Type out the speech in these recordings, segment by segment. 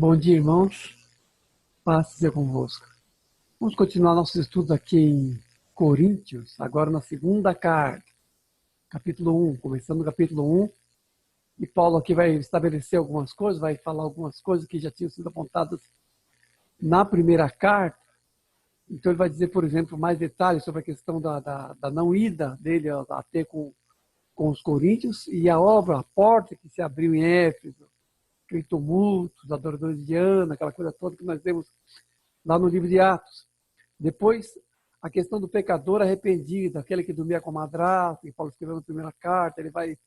Bom dia, irmãos. Paz seja convosco. Vamos continuar nossos estudos aqui em Coríntios, agora na segunda carta, capítulo 1, começando no capítulo 1. E Paulo aqui vai estabelecer algumas coisas, vai falar algumas coisas que já tinham sido apontadas na primeira carta. Então ele vai dizer, por exemplo, mais detalhes sobre a questão da não ida dele até com os coríntios e a obra, a porta que se abriu em Éfeso, aquele tumulto, os adoradores de Ana, aquela coisa toda que nós vemos lá no livro de Atos. Depois, a questão do pecador arrependido, aquele que dormia com a madrasta, que Paulo escreveu na primeira carta, ele vai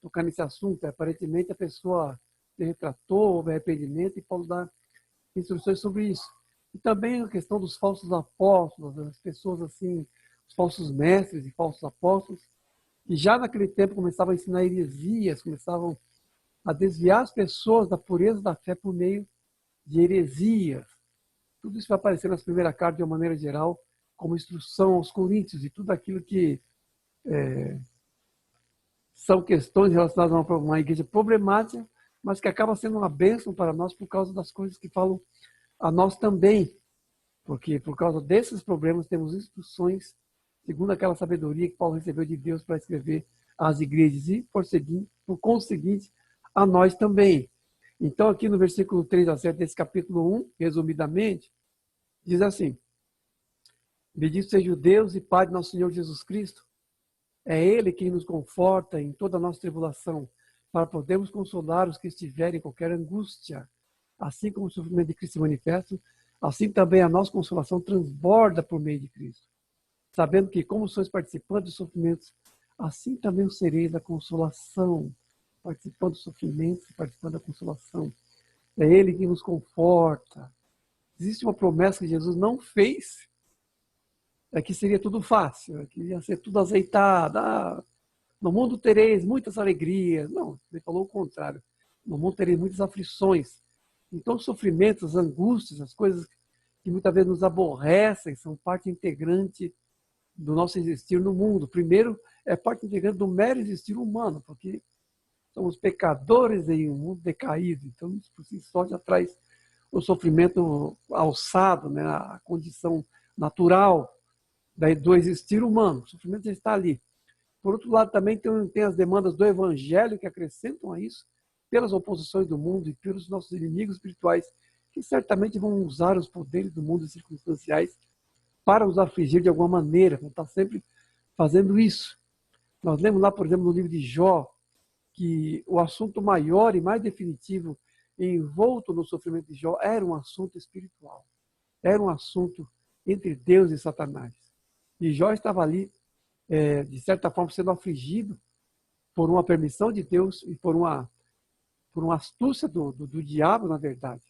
tocar nesse assunto. Aparentemente, a pessoa se retratou, houve arrependimento, e Paulo dá instruções sobre isso. E também a questão dos falsos apóstolos, as pessoas assim, os falsos mestres e falsos apóstolos, que já naquele tempo começavam a ensinar heresias, começavam a desviar as pessoas da pureza da fé por meio de heresias. Tudo isso vai aparecer nas primeiras cartas de uma maneira geral, como instrução aos coríntios e tudo aquilo que são questões relacionadas a uma igreja problemática, mas que acaba sendo uma bênção para nós por causa das coisas que falam a nós também. Porque por causa desses problemas temos instruções segundo aquela sabedoria que Paulo recebeu de Deus para escrever às igrejas e, por conseguinte, a nós também. Então, aqui no versículo 3 a 7 desse capítulo 1, resumidamente, diz assim: Bendito seja o Deus e Pai de nosso Senhor Jesus Cristo. É Ele quem nos conforta em toda a nossa tribulação, para podermos consolar os que estiverem em qualquer angústia. Assim como o sofrimento de Cristo se manifesta, assim também a nossa consolação transborda por meio de Cristo. Sabendo que, como sois participantes dos sofrimentos, assim também o sereis da consolação. Participando dos sofrimentos e participando da consolação. É Ele que nos conforta. Existe uma promessa que Jesus não fez, é que seria tudo fácil, que ia ser tudo azeitado. No mundo tereis muitas alegrias. Não, ele falou o contrário. No mundo tereis muitas aflições. Então, os sofrimentos, as angústias, as coisas que muitas vezes nos aborrecem, são parte integrante do nosso existir no mundo. Primeiro, é parte integrante do mero existir humano, porque somos pecadores em um mundo decaído. Então, isso por si só já traz o sofrimento alçado, né, a condição natural do existir humano. O sofrimento já está ali. Por outro lado, também tem as demandas do evangelho que acrescentam a isso, pelas oposições do mundo e pelos nossos inimigos espirituais, que certamente vão usar os poderes do mundo circunstanciais para os afligir de alguma maneira, vão estar sempre fazendo isso. Nós lemos lá, por exemplo, no livro de Jó, que o assunto maior e mais definitivo envolto no sofrimento de Jó era um assunto espiritual. Era um assunto entre Deus e Satanás. E Jó estava ali, de certa forma, sendo afligido por uma permissão de Deus e por uma astúcia do diabo, na verdade.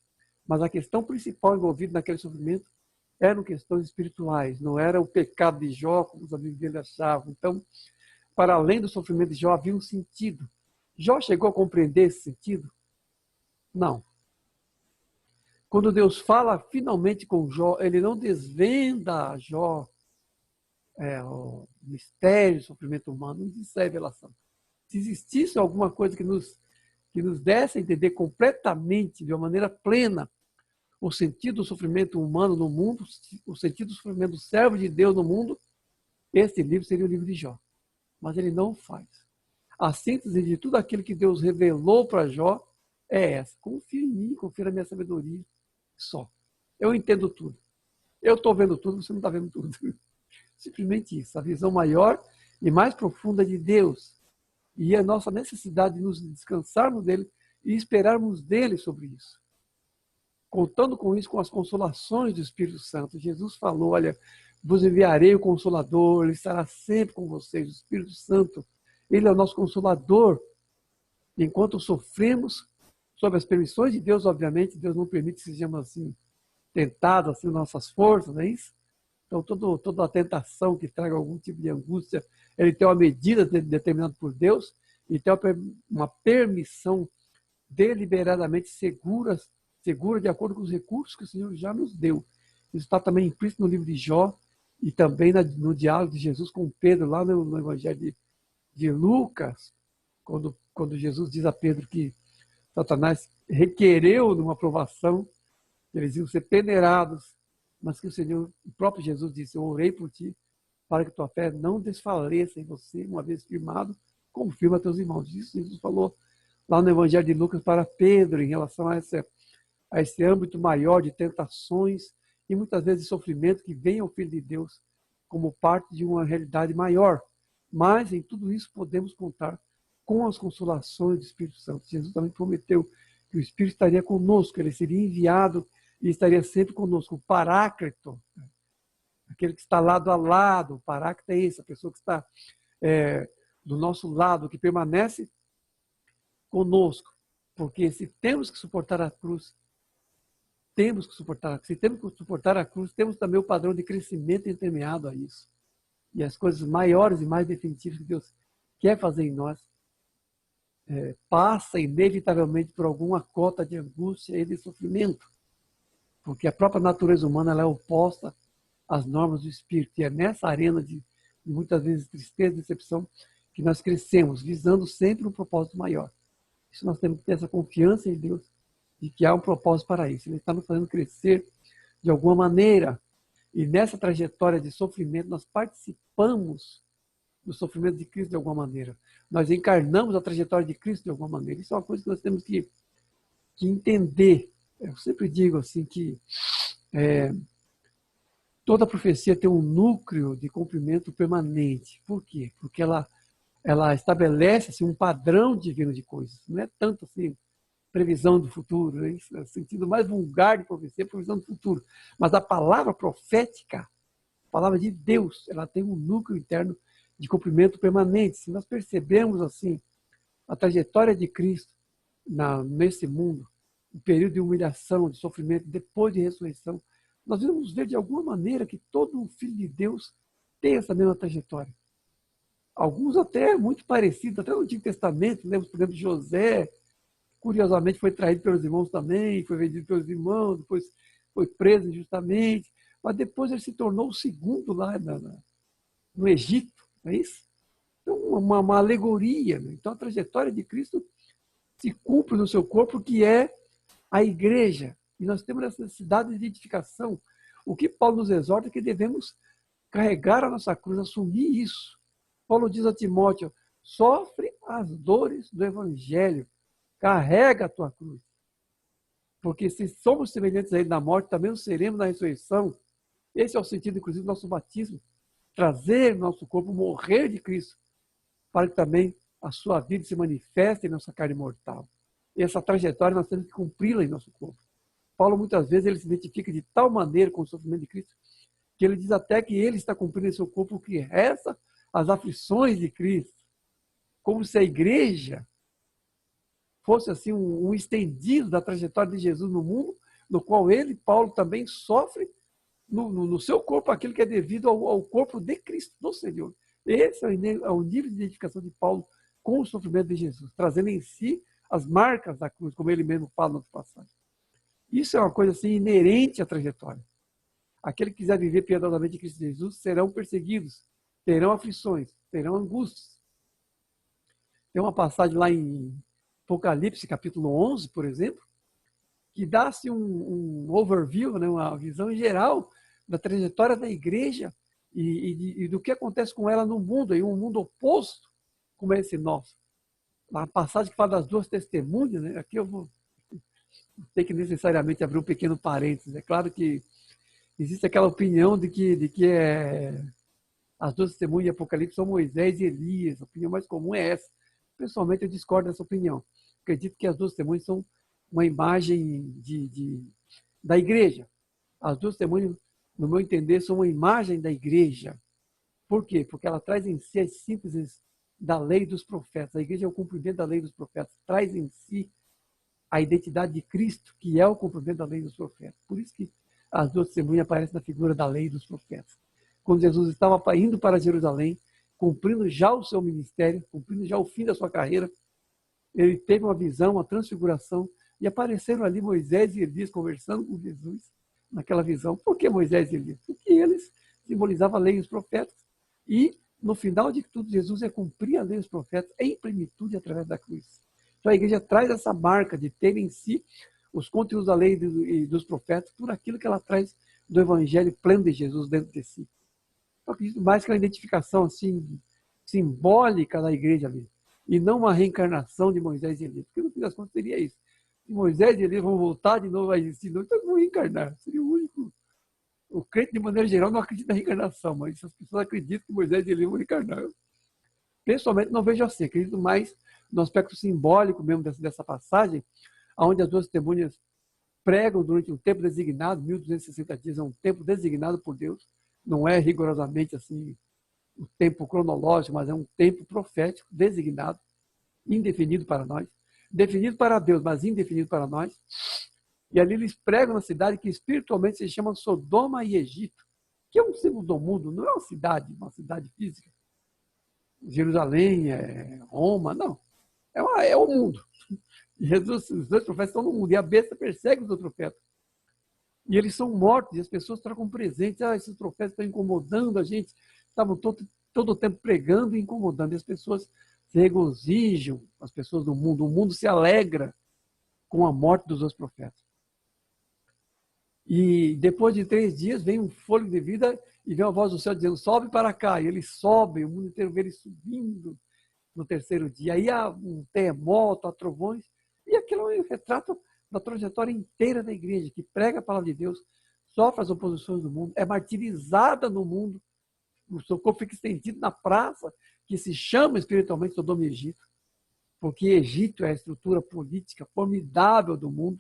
Mas a questão principal envolvida naquele sofrimento eram questões espirituais, não era o pecado de Jó, como os amigos dele achavam. Então, para além do sofrimento de Jó, havia um sentido. Jó chegou a compreender esse sentido? Não. Quando Deus fala finalmente com Jó, ele não desvenda a Jó o mistério do sofrimento humano, não existe revelação. Se existisse alguma coisa que nos desse a entender completamente, de uma maneira plena, o sentido do sofrimento humano no mundo, o sentido do sofrimento do servo de Deus no mundo, esse livro seria o livro de Jó. Mas ele não faz. A síntese de tudo aquilo que Deus revelou para Jó é essa. Confia em mim, confia na minha sabedoria. Só. Eu entendo tudo. Eu estou vendo tudo, você não está vendo tudo. Simplesmente isso. A visão maior e mais profunda de Deus. E a nossa necessidade de nos descansarmos dele e esperarmos dele sobre isso. Contando com isso, com as consolações do Espírito Santo. Jesus falou, olha, vos enviarei o Consolador, ele estará sempre com vocês, o Espírito Santo. Ele é o nosso Consolador. Enquanto sofremos, sob as permissões de Deus, obviamente, Deus não permite que sejamos assim, tentados, assim, nossas forças, não é isso? Então, toda a tentação que traga algum tipo de angústia, ele tem uma medida determinada por Deus e tem uma permissão deliberadamente segura de acordo com os recursos que o Senhor já nos deu. Isso está também implícito no livro de Jó e também no diálogo de Jesus com Pedro, lá no Evangelho de Lucas, quando Jesus diz a Pedro que Satanás requereu numa provação, eles iam ser peneirados, mas que o Senhor, o próprio Jesus disse, eu orei por ti, para que tua fé não desfaleça em você, uma vez firmado, confirma teus irmãos. Isso Jesus falou lá no Evangelho de Lucas para Pedro, em relação a esse âmbito maior de tentações e muitas vezes sofrimento que vem ao Filho de Deus como parte de uma realidade maior. Mas em tudo isso podemos contar com as consolações do Espírito Santo. Jesus também prometeu que o Espírito estaria conosco, ele seria enviado e estaria sempre conosco. O Paráclito, aquele que está lado a lado, o Paráclito é esse, a pessoa que está do nosso lado, que permanece conosco. Porque se temos que suportar a cruz, temos que suportar. Se temos que suportar a cruz, temos também o padrão de crescimento entremeado a isso. E as coisas maiores e mais definitivas que Deus quer fazer em nós, passa inevitavelmente por alguma cota de angústia e de sofrimento. Porque a própria natureza humana ela é oposta às normas do Espírito. E é nessa arena de muitas vezes tristeza e decepção que nós crescemos, visando sempre um propósito maior. Isso nós temos que ter essa confiança em Deus, de que há um propósito para isso. Ele está nos fazendo crescer de alguma maneira. E nessa trajetória de sofrimento, nós participamos do sofrimento de Cristo de alguma maneira. Nós encarnamos a trajetória de Cristo de alguma maneira. Isso é uma coisa que nós temos que entender. Eu sempre digo assim que toda profecia tem um núcleo de cumprimento permanente. Por quê? Porque ela estabelece assim, um padrão divino de coisas. Não é tanto assim previsão do futuro, né? O sentido mais vulgar de profecia é previsão do futuro. Mas a palavra profética, a palavra de Deus, ela tem um núcleo interno de cumprimento permanente. Se nós percebemos assim a trajetória de Cristo nesse mundo, o período de humilhação, de sofrimento, depois de ressurreição, nós vamos ver de alguma maneira que todo filho de Deus tem essa mesma trajetória. Alguns até muito parecidos, até no Antigo Testamento, lembra, por exemplo, de José, curiosamente foi traído pelos irmãos também, foi vendido pelos irmãos, depois foi preso injustamente, mas depois ele se tornou o segundo lá no Egito, não é isso? Então, uma alegoria. Né? Então, a trajetória de Cristo se cumpre no seu corpo, que é a igreja. E nós temos essa necessidade de identificação. O que Paulo nos exorta é que devemos carregar a nossa cruz, assumir isso. Paulo diz a Timóteo, sofre as dores do evangelho, carrega a tua cruz. Porque se somos semelhantes a ele na morte, também o seremos na ressurreição. Esse é o sentido, inclusive, do nosso batismo. Trazer nosso corpo, morrer de Cristo, para que também a sua vida se manifeste em nossa carne mortal. E essa trajetória nós temos que cumpri-la em nosso corpo. Paulo, muitas vezes, ele se identifica de tal maneira com o sofrimento de Cristo, que ele diz até que ele está cumprindo em seu corpo o que resta as aflições de Cristo. Como se a igreja fosse assim um estendido da trajetória de Jesus no mundo, no qual ele, Paulo, também sofre no seu corpo aquilo que é devido ao corpo de Cristo, do Senhor. Esse é o nível de identificação de Paulo com o sofrimento de Jesus, trazendo em si as marcas da cruz, como ele mesmo fala no outro passagem. Isso é uma coisa assim inerente à trajetória. Aquele que quiser viver piedosamente em Cristo Jesus serão perseguidos, terão aflições, terão angústias. Tem uma passagem lá em Apocalipse, capítulo 11, por exemplo, que dá-se um overview, né, uma visão geral da trajetória da igreja e do que acontece com ela no mundo, em um mundo oposto como é esse nosso. A passagem que fala das duas testemunhas, né, aqui eu vou ter que necessariamente abrir um pequeno parênteses. É claro que existe aquela opinião de que as duas testemunhas de Apocalipse são Moisés e Elias. A opinião mais comum é essa. Pessoalmente, eu discordo dessa opinião. Acredito que as duas testemunhas são uma imagem da igreja. As duas testemunhas, no meu entender, são uma imagem da igreja. Por quê? Porque ela traz em si as sínteses da lei dos profetas. A igreja é o cumprimento da lei dos profetas. Traz em si a identidade de Cristo, que é o cumprimento da lei dos profetas. Por isso que as duas testemunhas aparecem na figura da lei dos profetas. Quando Jesus estava indo para Jerusalém, cumprindo já o seu ministério, cumprindo já o fim da sua carreira, ele teve uma visão, uma transfiguração, e apareceram ali Moisés e Elias conversando com Jesus naquela visão. Por que Moisés e Elias? Porque eles simbolizavam a lei e os profetas. E, no final de tudo, Jesus ia cumprir a lei e os profetas em plenitude através da cruz. Então a igreja traz essa marca de ter em si os conteúdos da lei e dos profetas, por aquilo que ela traz do evangelho pleno de Jesus dentro de si. Eu acredito mais que uma identificação assim, simbólica da igreja ali, e não uma reencarnação de Moisés e Elias, porque no fim das contas seria isso. Moisés e Elias vão voltar de novo a existir, não, então vão reencarnar, seria o único. O crente, de maneira geral, não acredita na reencarnação, mas as pessoas acreditam que Moisés e Elias vão reencarnar. Eu, pessoalmente, não vejo assim, acredito mais no aspecto simbólico mesmo dessa passagem, onde as duas testemunhas pregam durante um tempo designado, 1260 dias, é um tempo designado por Deus, não é rigorosamente assim o tempo cronológico, mas é um tempo profético designado, indefinido para nós, definido para Deus, mas indefinido para nós. E ali eles pregam na cidade que espiritualmente se chama Sodoma e Egito, que é um símbolo do mundo, não é uma cidade física. Jerusalém, Roma, não. É o mundo. E Jesus, os dois profetas estão no mundo, e a besta persegue os outros profetas. E eles são mortos, e as pessoas trocam presentes. Esses profetas estão incomodando a gente. Estavam todo o tempo pregando e incomodando. E as pessoas se regozijam, as pessoas do mundo. O mundo se alegra com a morte dos dois profetas. E depois de 3 dias, vem um fôlego de vida e vem a voz do céu dizendo, sobe para cá. E eles sobem, o mundo inteiro vê eles subindo no 3º dia. Aí há um terremoto, há trovões. E aquilo é um retrato da trajetória inteira da igreja, que prega a palavra de Deus, sofre as oposições do mundo, é martirizada no mundo, o seu corpo fica estendido na praça, que se chama espiritualmente Sodoma e Egito, porque Egito é a estrutura política formidável do mundo,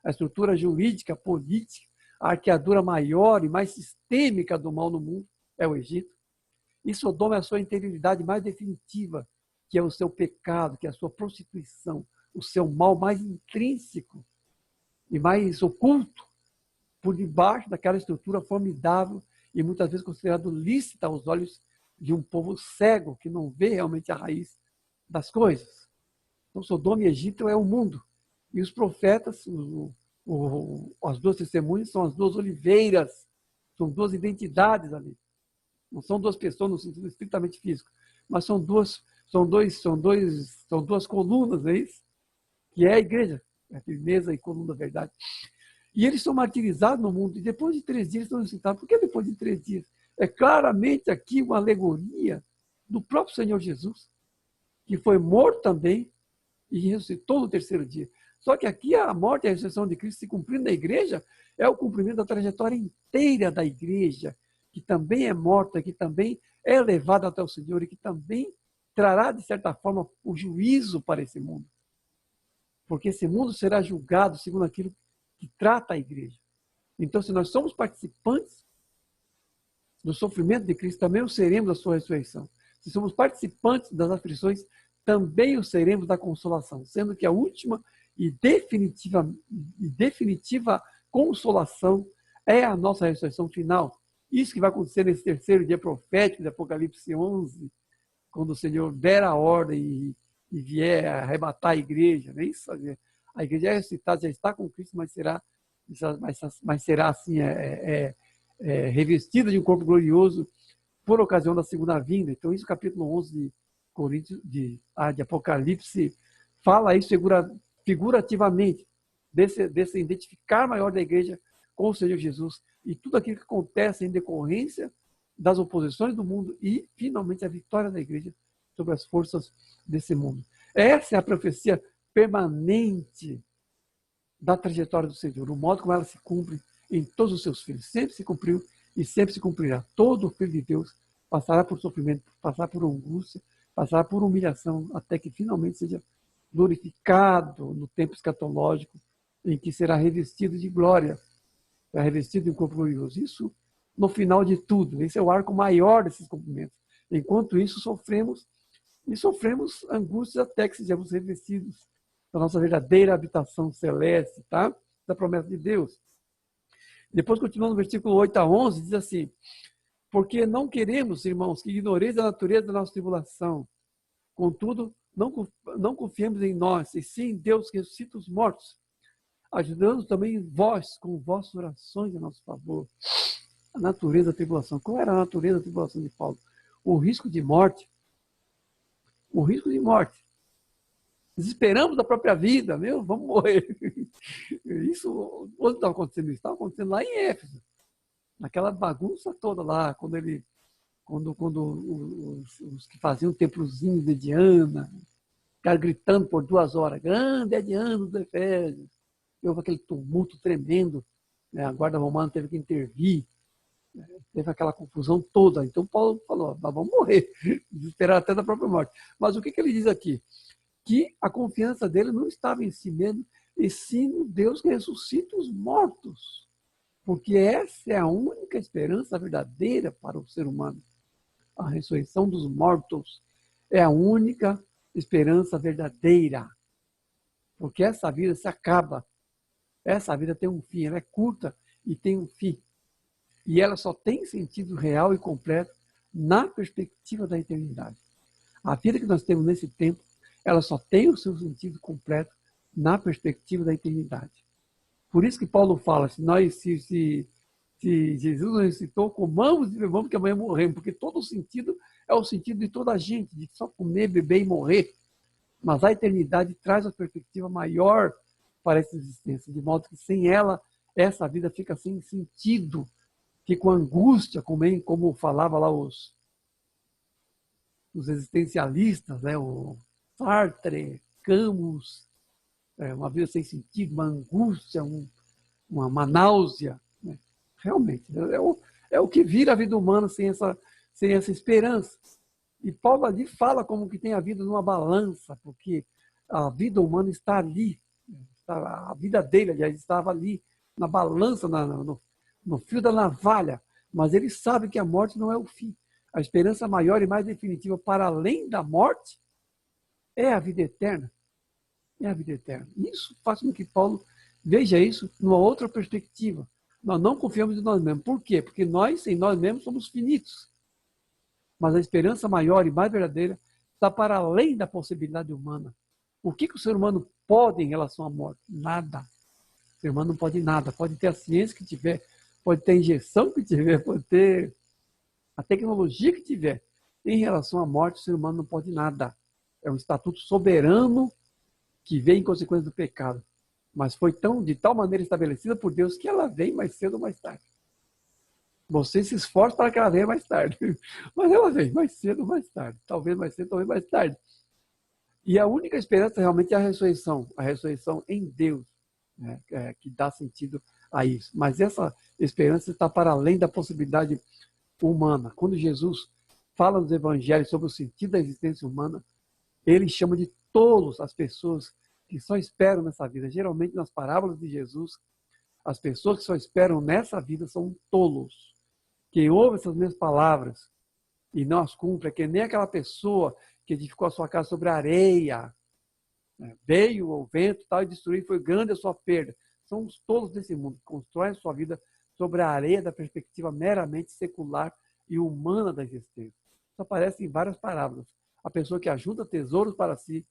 a estrutura jurídica, política, a arqueadura maior e mais sistêmica do mal no mundo é o Egito. E Sodoma é a sua interioridade mais definitiva, que é o seu pecado, que é a sua prostituição, o seu mal mais intrínseco e mais oculto, por debaixo daquela estrutura formidável e muitas vezes considerado lícita aos olhos de um povo cego, que não vê realmente a raiz das coisas. Então, Sodoma e Egito é o mundo. E os profetas, as duas testemunhas, são as duas oliveiras, são duas identidades ali. Não são duas pessoas no sentido estritamente físico, mas são duas colunas, não é isso? Que é a igreja, a firmeza e coluna da verdade. E eles são martirizados no mundo, e depois de 3 dias estão ressuscitados. Por que depois de 3 dias? É claramente aqui uma alegoria do próprio Senhor Jesus, que foi morto também e ressuscitou no 3º dia. Só que aqui a morte e a ressurreição de Cristo se cumprindo na igreja é o cumprimento da trajetória inteira da igreja, que também é morta, que também é levada até o Senhor e que também trará, de certa forma, o juízo para esse mundo. Porque esse mundo será julgado segundo aquilo que trata a igreja. Então, se nós somos participantes do sofrimento de Cristo, também o seremos da sua ressurreição. Se somos participantes das aflições, também o seremos da consolação, sendo que a última e definitiva consolação é a nossa ressurreição final. Isso que vai acontecer nesse 3º dia profético de Apocalipse 11, quando o Senhor der a ordem e vier arrebatar a igreja, não é isso? A igreja é ressuscitada, já está com Cristo, mas será assim, revestida de um corpo glorioso por ocasião da segunda vinda. Então, isso, capítulo 11 de Apocalipse, fala isso figurativamente, desse identificar maior da igreja com o Senhor Jesus e tudo aquilo que acontece em decorrência das oposições do mundo e, finalmente, a vitória da igreja sobre as forças desse mundo. Essa é a profecia permanente da trajetória do Senhor, o modo como ela se cumpre em todos os seus filhos. Sempre se cumpriu e sempre se cumprirá. Todo filho de Deus passará por sofrimento, passará por angústia, passará por humilhação, até que finalmente seja glorificado no tempo escatológico, em que será revestido de glória, será revestido de um corpo glorioso. Isso no final de tudo. Esse é o arco maior desses cumprimentos. Enquanto isso, sofremos angústias até que sejamos revestidos da nossa verdadeira habitação celeste, tá? Da promessa de Deus. Depois, continuando no versículo 8 a 11, diz assim, porque não queremos, irmãos, que ignoreis a natureza da nossa tribulação. Contudo, não confiemos em nós, e sim em Deus que ressuscita os mortos, ajudando também vós com vossas orações a nosso favor. A natureza da tribulação. Qual era a natureza da tribulação de Paulo? O risco de morte. O risco de morte. Desesperamos da própria vida, meu, vamos morrer. Isso, onde estava acontecendo isso? Estava acontecendo lá em Éfeso, naquela bagunça toda lá, quando os que faziam o templozinho de Diana, ficaram gritando por 2 horas, grande é Diana dos Efésios. E houve aquele tumulto tremendo, né? A guarda romana teve que intervir, né? Teve aquela confusão toda. Então Paulo falou, nós vamos morrer, desesperar até da própria morte. Mas o que ele diz aqui? Que a confiança dele não estava em si mesmo, e sim no Deus que ressuscita os mortos. Porque essa é a única esperança verdadeira para o ser humano. A ressurreição dos mortos é a única esperança verdadeira. Porque essa vida se acaba. Essa vida tem um fim, ela é curta e tem um fim. E ela só tem sentido real e completo na perspectiva da eternidade. A vida que nós temos nesse tempo, ela só tem o seu sentido completo na perspectiva da eternidade. Por isso que Paulo fala, se Jesus nos ressuscitou, comamos e bebamos que amanhã morremos, porque todo o sentido é o sentido de toda a gente, de só comer, beber e morrer. Mas a eternidade traz uma perspectiva maior para essa existência, de modo que sem ela, essa vida fica sem sentido, fica uma angústia, como falava lá os existencialistas, né? O Sartre, Camus, uma vida sem sentido, uma angústia, uma náusea. Né? Realmente, é o que vira a vida humana sem essa esperança. E Paulo ali fala como que tem a vida numa balança, porque a vida humana está ali, a vida dele, aliás, estava ali, na balança, no fio da navalha, mas ele sabe que a morte não é o fim. A esperança maior e mais definitiva para além da morte é a vida eterna. É a vida eterna. Isso faz com que Paulo veja isso numa outra perspectiva. Nós não confiamos em nós mesmos. Por quê? Porque nós, em nós mesmos, somos finitos. Mas a esperança maior e mais verdadeira está para além da possibilidade humana. O que o ser humano pode em relação à morte? Nada. O ser humano não pode nada. Pode ter a ciência que tiver, pode ter a injeção que tiver, pode ter a tecnologia que tiver. Em relação à morte, o ser humano não pode nada. É um estatuto soberano que vem em consequência do pecado. Mas foi de tal maneira estabelecida por Deus que ela vem mais cedo ou mais tarde. Você se esforça para que ela venha mais tarde. Mas ela vem mais cedo ou mais tarde. Talvez mais cedo, talvez mais tarde. E a única esperança realmente é a ressurreição em Deus, né? Que dá sentido a isso. Mas essa esperança está para além da possibilidade humana. Quando Jesus fala nos evangelhos sobre o sentido da existência humana, ele chama de tolos as pessoas que só esperam nessa vida. Geralmente, nas parábolas de Jesus, as pessoas que só esperam nessa vida são tolos. Quem ouve essas minhas palavras e não as cumpre é que nem aquela pessoa que edificou a sua casa sobre a areia. Veio o vento tal, e destruiu, foi grande a sua perda. São os tolos desse mundo, que constroem a sua vida sobre a areia da perspectiva meramente secular e humana da existência. Isso aparece em várias parábolas. A pessoa que ajuda tesouros para si,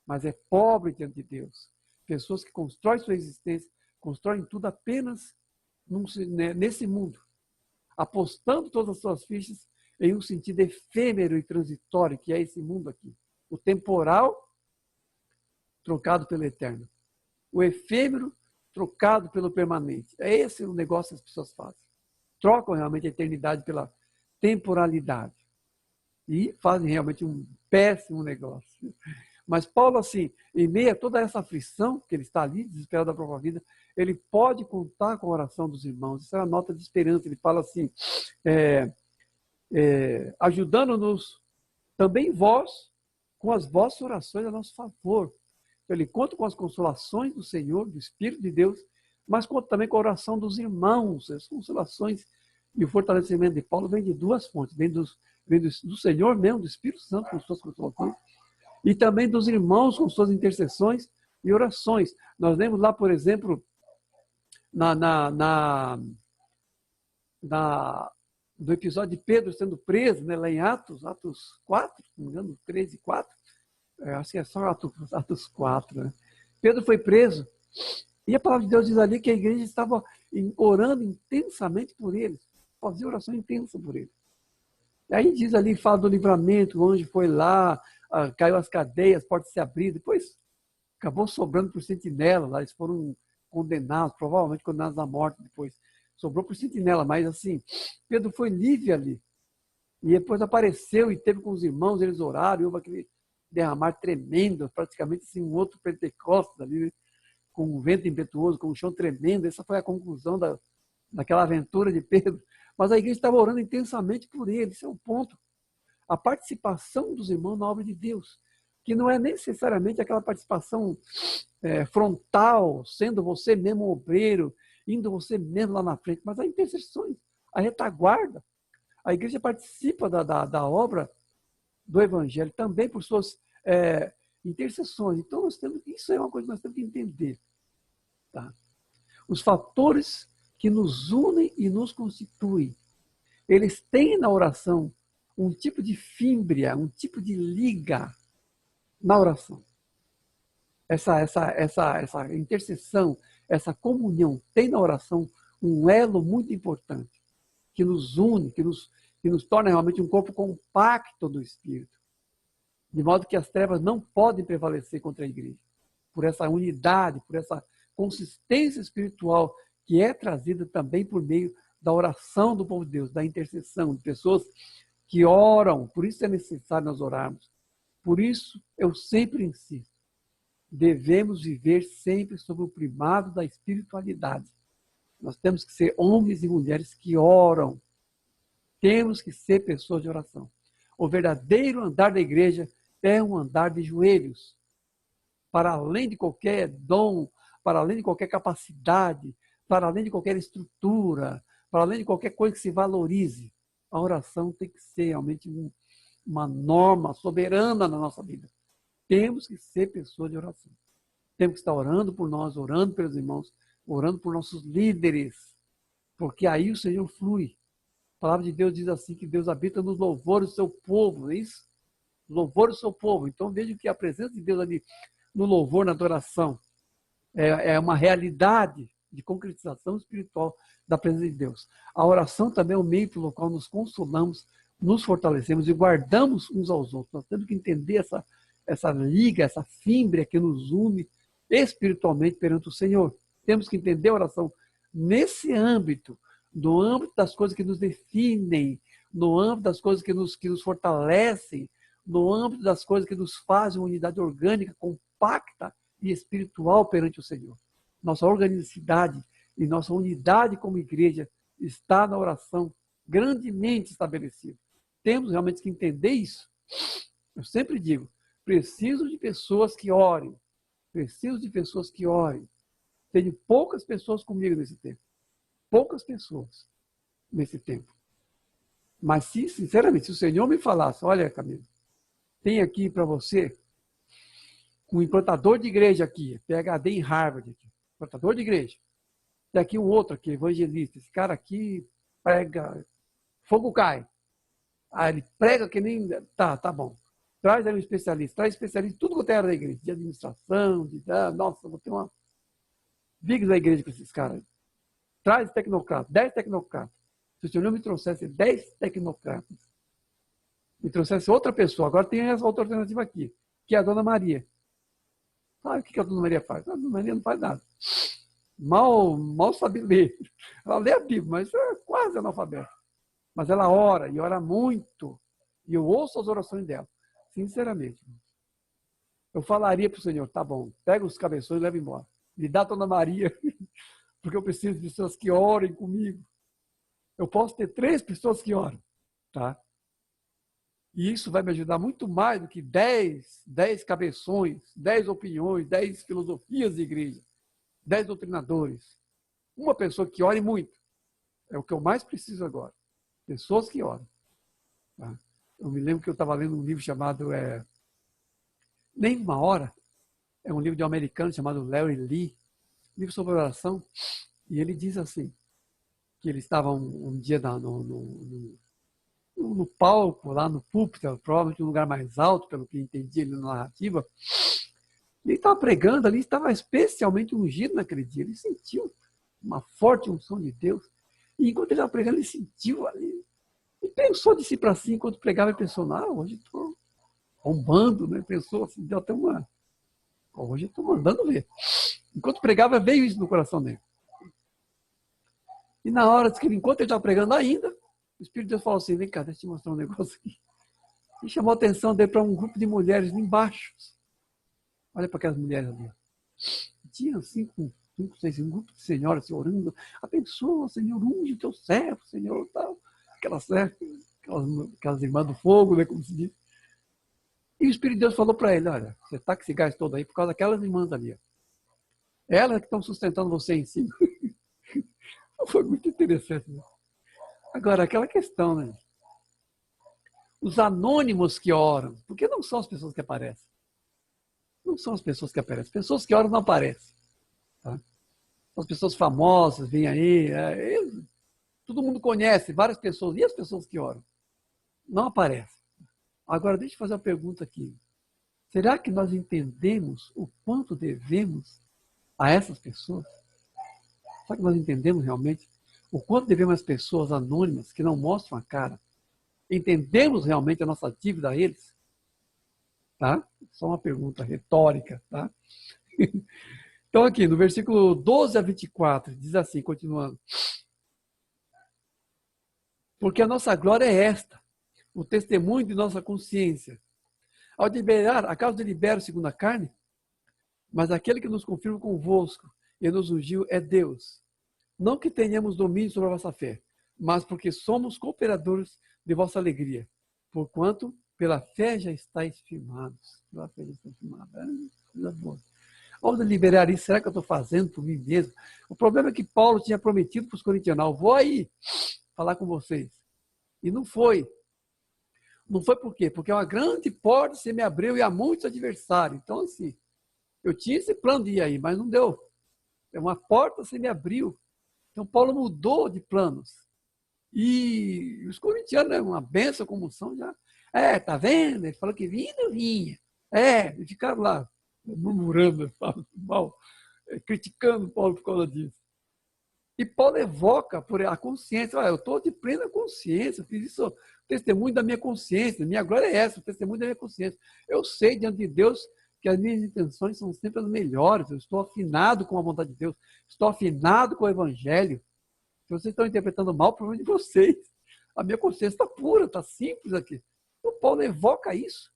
mas é pobre diante de Deus. Pessoas que constroem sua existência, constroem tudo apenas nesse mundo, apostando todas as suas fichas em um sentido efêmero e transitório, que é esse mundo aqui. O temporal trocado pelo eterno. O efêmero trocado pelo permanente. É esse o negócio que as pessoas fazem. Trocam realmente a eternidade pela temporalidade. E fazem realmente um péssimo negócio. Mas Paulo, assim, em meio a toda essa aflição, que ele está ali, desesperado da própria vida, ele pode contar com a oração dos irmãos. Isso é uma nota de esperança. Ele fala assim, ajudando-nos também vós, com as vossas orações a nosso favor. Então, ele conta com as consolações do Senhor, do Espírito de Deus, mas conta também com a oração dos irmãos. As consolações e o fortalecimento de Paulo vem de duas fontes. Vem do Senhor mesmo, do Espírito Santo, com suas consolações, e também dos irmãos com suas intercessões e orações. Nós lemos lá, por exemplo, do episódio de Pedro sendo preso, né, lá em Atos 4, se não me engano, 13, 4. Acho que é só Atos 4. Né? Pedro foi preso. E a palavra de Deus diz ali que a igreja estava orando intensamente por ele. Fazia oração intensa por ele. E aí diz ali, fala do livramento, o anjo foi lá, caiu as cadeias, as portas se abriram. Depois acabou sobrando para os sentinelas, lá eles foram condenados, provavelmente condenados à morte depois. Sobrou para o sentinela, mas assim, Pedro foi livre ali. E depois apareceu e teve com os irmãos, eles oraram, e houve aquele derramar tremendo, praticamente assim, um outro Pentecostes ali, né? Com um vento impetuoso, com um chão tremendo. Essa foi a conclusão daquela aventura de Pedro. Mas a igreja estava orando intensamente por ele, esse é o ponto. A participação dos irmãos na obra de Deus, que não é necessariamente aquela participação frontal, sendo você mesmo obreiro, indo você mesmo lá na frente, mas a intercessões, a retaguarda. A igreja participa da obra do evangelho também por suas intercessões. Então, isso é uma coisa que nós temos que entender. Tá? Os fatores que nos unem e nos constituem, eles têm na oração um tipo de fímbria, um tipo de liga na oração. Essa intercessão, essa comunhão tem na oração um elo muito importante, que nos une, que nos torna realmente um corpo compacto do Espírito. De modo que as trevas não podem prevalecer contra a igreja. Por essa unidade, por essa consistência espiritual que é trazida também por meio da oração do povo de Deus, da intercessão, de pessoas que oram. Por isso é necessário nós orarmos. Por isso eu sempre insisto. Devemos viver sempre sob o primado da espiritualidade. Nós temos que ser homens e mulheres que oram. Temos que ser pessoas de oração. O verdadeiro andar da igreja é um andar de joelhos. Para além de qualquer dom, para além de qualquer capacidade, para além de qualquer estrutura, para além de qualquer coisa que se valorize, a oração tem que ser realmente uma norma soberana na nossa vida. Temos que ser pessoas de oração. Temos que estar orando por nós, orando pelos irmãos, orando por nossos líderes, porque aí o Senhor flui. A palavra de Deus diz assim, que Deus habita nos louvores do seu povo, não é isso? Louvor do seu povo. Então veja que a presença de Deus ali no louvor, na adoração, é uma realidade de concretização espiritual da presença de Deus. A oração também é um meio pelo qual nos consolamos, nos fortalecemos e guardamos uns aos outros. Nós temos que entender essa liga, essa fímbria que nos une espiritualmente perante o Senhor. Temos que entender a oração nesse âmbito, no âmbito das coisas que nos definem, no âmbito das coisas que nos fortalecem, no âmbito das coisas que nos fazem uma unidade orgânica, compacta e espiritual perante o Senhor. Nossa organicidade e nossa unidade como igreja está na oração grandemente estabelecida. Temos realmente que entender isso. Eu sempre digo, preciso de pessoas que orem. Preciso de pessoas que orem. Tenho poucas pessoas comigo nesse tempo. Poucas pessoas nesse tempo. Mas, sinceramente, se o Senhor me falasse, olha, Camilo, tem aqui para você um implantador de igreja aqui, PhD em Harvard, aqui, implantador de igreja. Tem aqui um outro aqui, evangelista. Esse cara aqui prega, fogo cai. Aí ele prega que nem... Tá bom. Traz aí um especialista, traz especialista em tudo quanto é área da igreja, de administração, nossa, vou ter uma big da igreja com esses caras. Traz tecnocratas, 10 tecnocratas. Se o Senhor me trouxesse 10 tecnocratas, me trouxesse outra pessoa, agora tem essa outra alternativa aqui, que é a Dona Maria. Sabe o que a Dona Maria faz? A Dona Maria não faz nada. Mal sabe ler. Ela lê a Bíblia, mas é quase analfabeta. Mas ela ora, e ora muito. E eu ouço as orações dela. Sinceramente. Eu falaria para o Senhor, tá bom, pega os cabeções e leva embora. Me dá a Dona Maria, porque eu preciso de pessoas que orem comigo. Eu posso ter 3 pessoas que oram, tá? E isso vai me ajudar muito mais do que 10 cabeções, 10 opiniões, 10 filosofias de igreja, 10 doutrinadores. Uma pessoa que ore muito. É o que eu mais preciso agora. Pessoas que oram. Tá? Eu me lembro que eu estava lendo um livro chamado Nem Uma Hora. É um livro de um americano chamado Larry Lee. Livro sobre oração. E ele diz assim, que ele estava um dia no palco, lá no púlpito, provavelmente um lugar mais alto, pelo que entendi ele na narrativa. Ele estava pregando ali, estava especialmente ungido naquele dia. Ele sentiu uma forte unção de Deus. E enquanto ele estava pregando, ele sentiu ali. E pensou de si para si, enquanto pregava, e pensou, hoje estou bombando, né? Pensou assim, deu até uma Hoje eu estou mandando ver. Enquanto pregava, veio isso no coração dele. E na hora, enquanto ele estava pregando ainda, o Espírito de Deus falou assim, vem cá, deixa eu te mostrar um negócio aqui. E chamou a atenção dele para um grupo de mulheres lá embaixo. Olha para aquelas mulheres ali. Tinha cinco, seis, um grupo de senhoras assim, orando. Abençoa, Senhor, unge o teu servo, Senhor, tal. Aquelas irmãs do fogo, né, como se diz. E o Espírito de Deus falou para ele, olha, você está com esse gás todo aí por causa daquelas irmãs ali. Ó. Elas que estão sustentando você em cima. Foi muito interessante. Né? Agora, aquela questão, né? Os anônimos que oram, porque não são as pessoas que aparecem. Não são as pessoas que aparecem. Pessoas que oram não aparecem. Tá? As pessoas famosas vêm aí, todo mundo conhece, várias pessoas, e as pessoas que oram? Não aparecem. Agora, deixa eu fazer uma pergunta aqui. Será que nós entendemos o quanto devemos a essas pessoas? Será que nós entendemos realmente o quanto devemos às pessoas anônimas que não mostram a cara? Entendemos realmente a nossa dívida a eles? Tá? Só uma pergunta retórica, tá? Então aqui, no versículo 12 a 24, diz assim, continuando. Porque a nossa glória é esta, o testemunho de nossa consciência. Ao liberar, acaso libero segundo a carne? Mas aquele que nos confirma convosco e nos ungiu é Deus. Não que tenhamos domínio sobre a vossa fé, mas porque somos cooperadores de vossa alegria. Porquanto, pela fé já estáis firmados. Pela fé já estáis firmados. Coisa boa. Ao liberar isso, será que eu estou fazendo por mim mesmo? O problema é que Paulo tinha prometido para os corintianos, vou aí falar com vocês. E não foi. Não foi por quê? Porque uma grande porta se me abriu e há muitos adversários. Então, assim, eu tinha esse plano de ir aí, mas não deu. Uma porta se me abriu. Então, Paulo mudou de planos. E os corintianos, né, uma benção, como são, já. Tá vendo? Ele falou que vinha e não vinha. E ficaram lá, murmurando, mal, criticando Paulo por causa disso. E Paulo evoca por a consciência. Eu estou de plena consciência, fiz isso, testemunho da minha consciência, minha glória é essa, o testemunho da minha consciência. Eu sei diante de Deus que as minhas intenções são sempre as melhores, eu estou afinado com a vontade de Deus, estou afinado com o Evangelho. Se vocês estão interpretando mal, o problema é de vocês. A minha consciência está pura, está simples aqui. Então, Paulo evoca isso.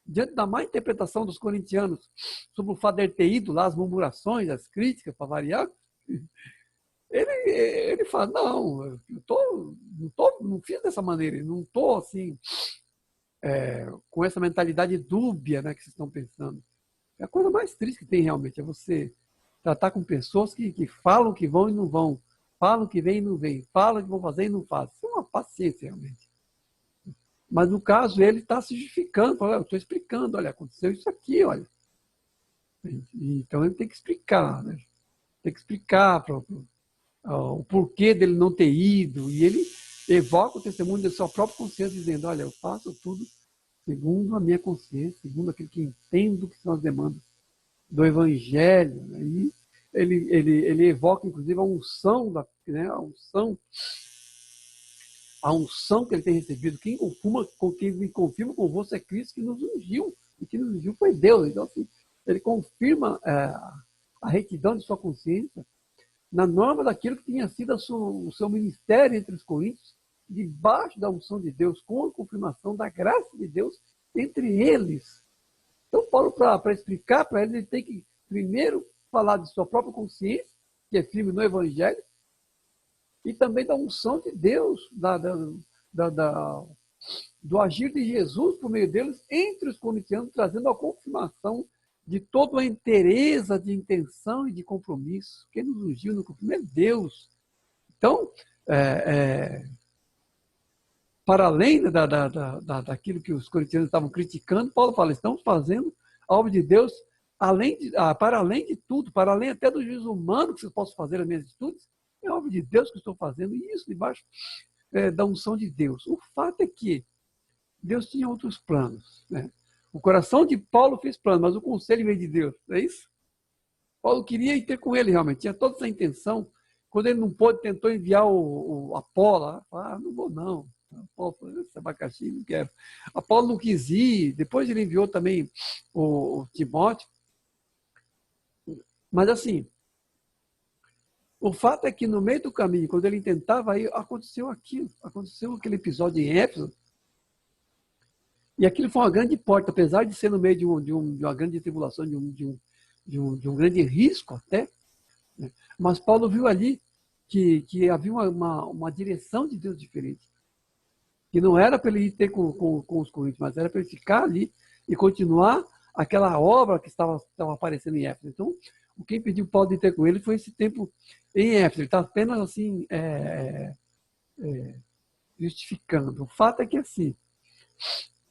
Diante da má interpretação dos corintianos sobre o fato de ter ido lá, as murmurações, as críticas, para variar, ele fala, não, não fiz dessa maneira, não estou assim, com essa mentalidade dúbia, né, que vocês estão pensando. É a coisa mais triste que tem realmente, é você tratar com pessoas que falam que vão e não vão, falam que vem e não vem, falam que vão fazer e não fazem. Isso é uma paciência, realmente. Mas, no caso, ele está se justificando. Eu estou explicando, olha, aconteceu isso aqui, olha. Então, ele tem que explicar, né? Tem que explicar o porquê dele não ter ido. E ele evoca o testemunho da sua própria consciência, dizendo, olha, eu faço tudo segundo a minha consciência, segundo aquilo que entendo que são as demandas do Evangelho. Né? E ele evoca, inclusive, a unção, né? A unção que ele tem recebido. Quem me confirma convosco é Cristo que nos ungiu. E que nos ungiu foi Deus. Então, assim, ele confirma a retidão de sua consciência na norma daquilo que tinha sido o seu ministério entre os coríntios, debaixo da unção de Deus, com a confirmação da graça de Deus entre eles. Então, Paulo, para explicar para eles, ele tem que primeiro falar de sua própria consciência, que é firme no Evangelho, e também da unção de Deus, do agir de Jesus por meio deles entre os corintianos, trazendo a confirmação de toda a inteireza de intenção e de compromisso. Quem nos ungiu no cumprimento é Deus. Então, para além daquilo que os corintianos estavam criticando, Paulo fala, estamos fazendo a obra de Deus para além de tudo, para além até do juízo humano que vocês possam fazer as minhas atitudes, é a obra de Deus que eu estou fazendo, e isso debaixo da unção de Deus. O fato é que Deus tinha outros planos. Né? O coração de Paulo fez plano, mas o conselho veio de Deus, não é isso? Paulo queria ir ter com ele realmente, tinha toda essa intenção. Quando ele não pôde, tentou enviar o Apolo. Não vou não. Apolo falou, esse abacaxi, não quero. Apolo não quis ir, depois ele enviou também o Timóteo. Mas assim, o fato é que no meio do caminho, quando ele tentava, aí aconteceu aquilo. Aconteceu aquele episódio em Éfeso. E aquilo foi uma grande porta, apesar de ser no meio de uma grande tribulação, de um grande risco até. Né? Mas Paulo viu ali que havia uma direção de Deus diferente. Que não era para ele ir ter com os coríntios, mas era para ele ficar ali e continuar aquela obra que estava aparecendo em Éfeso. Então, o que impediu Paulo de ter com ele foi esse tempo em Éfeso. Ele está apenas assim, justificando. O fato é que assim,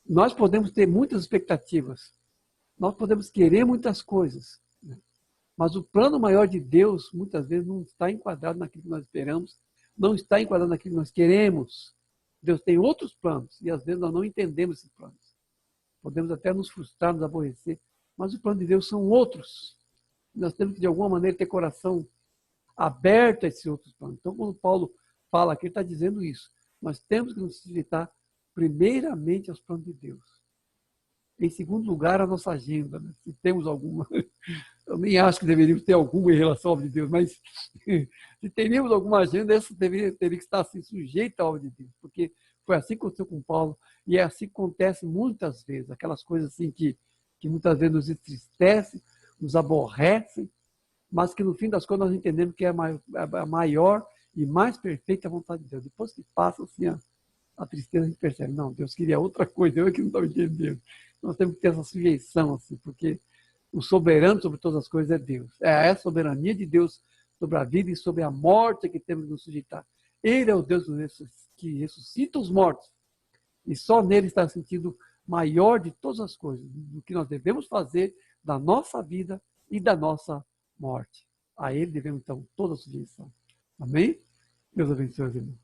nós podemos ter muitas expectativas, nós podemos querer muitas coisas, né? Mas o plano maior de Deus, muitas vezes, não está enquadrado naquilo que nós esperamos, não está enquadrado naquilo que nós queremos. Deus tem outros planos, e às vezes nós não entendemos esses planos. Podemos até nos frustrar, nos aborrecer, mas os planos de Deus são outros. Nós temos que, de alguma maneira, ter coração aberto a esses outros planos. Então, quando Paulo fala aqui, ele está dizendo isso. Nós temos que nos sujeitar primeiramente aos planos de Deus. Em segundo lugar, a nossa agenda, né? Se temos alguma. Eu nem acho que deveríamos ter alguma em relação à obra de Deus, mas se teríamos alguma agenda, essa teria que estar assim, sujeita à obra de Deus, porque foi assim que aconteceu com Paulo, e é assim que acontece muitas vezes, aquelas coisas assim que muitas vezes nos entristecem, nos aborrecem, mas que no fim das contas nós entendemos que é a maior e mais perfeita vontade de Deus. Depois que passa assim, a tristeza, a gente percebe, não, Deus queria outra coisa, eu é que não estava entendendo. Nós temos que ter essa sujeição, assim, porque o soberano sobre todas as coisas é Deus. É a soberania de Deus sobre a vida e sobre a morte que temos que nos sujeitar. Ele é o Deus que ressuscita os mortos. E só nele está o sentido maior de todas as coisas, do que nós devemos fazer da nossa vida e da nossa morte. A ele devemos, então, toda a sujeição. Amém? Deus abençoe, irmão.